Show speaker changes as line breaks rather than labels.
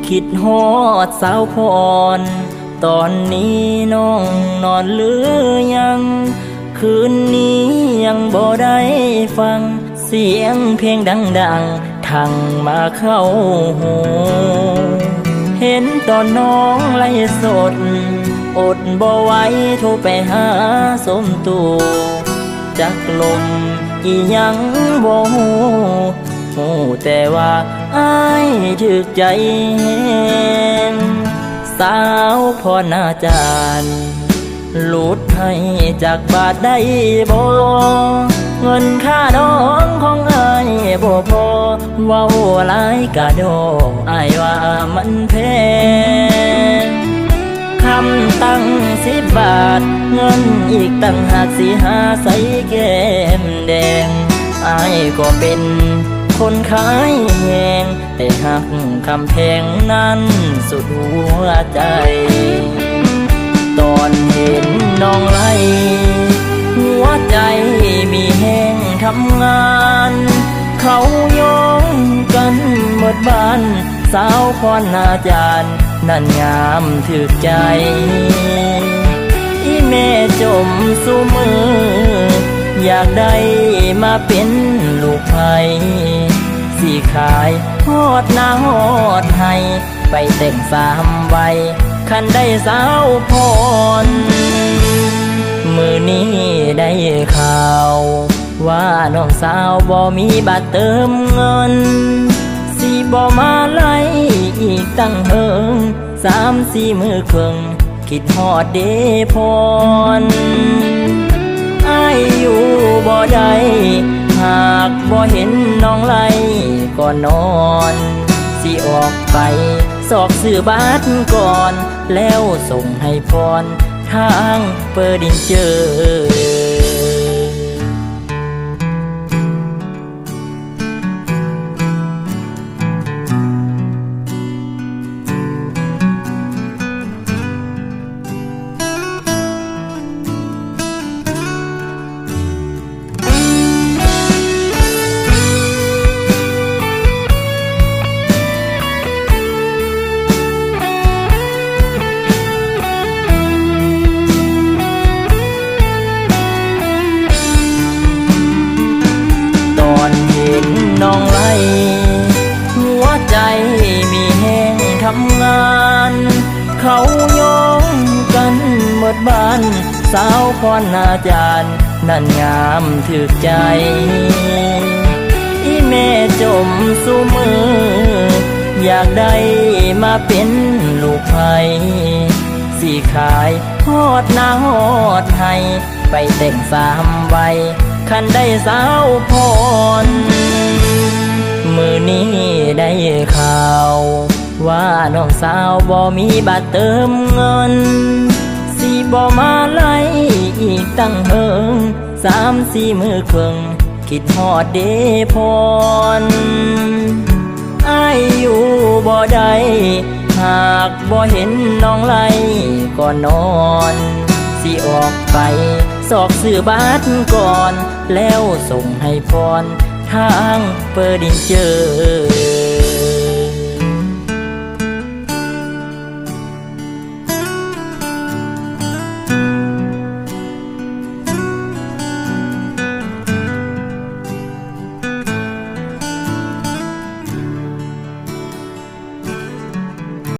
คิดฮอดสาวพรตอนนี้น้องนอนหรือยังคืนนี้ยังบ่ได้ฟังเสียงเพลงดังๆทังมาเข้าหูเห็นตอนน้องไล่สดอดบ่ไหวโทรไปหาสมตูจักลมอีหยังบ่ฮู้แต่ว่าอ้ายถึกใจสาวพรอาจารย์หลุดให้จากบาทได้บ่เงินค่าดองของอ้ายบ่พอเว้าหลายกะดออ้ายว่ามันแพงคำตั้ง10 บาทเงินอีกตั้งหากสิหาใส่แก้มแดงอ้ายก็เป็นคนขายแหงแต่หักคำแพงนั้นสุดหัวใจตอนเห็นน้องไล่หัวใจมีแห้งทำงานเขาโยงกันหมดบ้านสาวพรอาจารย์นั่นงามถึกใจอีแม่จมสู้มืออยากได้มาเป็นลูกไผ่สิขายฮอดหน้าฮอดให้ไปแต่ง3 ใบคันได้สาวพรมือนี้ได้ข่าวว่าน้องสาวบ่มีบัตรเติมเงินสิบ่มาไล่อีกตั้งเฮิง3-4 มื้อครึ่งคิดฮอดเดพรอ้ายอยู่บ่ได้หากบ่เห็นน้องไล่ก็นอนสิออกไปสอกซื้อบัตรก่อนแล้วส่งให้พรทางเปอร์ดินเจอน้องไล่หัวใจมีแห้งทำงานเขาโยงกันหมดบ้านสาวพรอาจารย์นั่นงามถึกใจอีแม่จมสู้มืออยากได้มาเป็นลูกไผ่สิขายฮอดหน้าฮอดให้ไปแต่ง3 ใบคันได้สาวพรมือนี้ได้ข่าวว่าน้องสาวบ่มีบัตรเติมเงินสิบ่มาไล่อีกตั้งเฮิง3-4 มื้อครึ่งคิดฮอดเดพรอ้ายอยู่บ่ได้หากบ่เห็นน้องไล่ก็นอนสิออกไปสอกซื้อบัตรก่อนแล้วส่งให้พรทางเปอร์ดินเจอ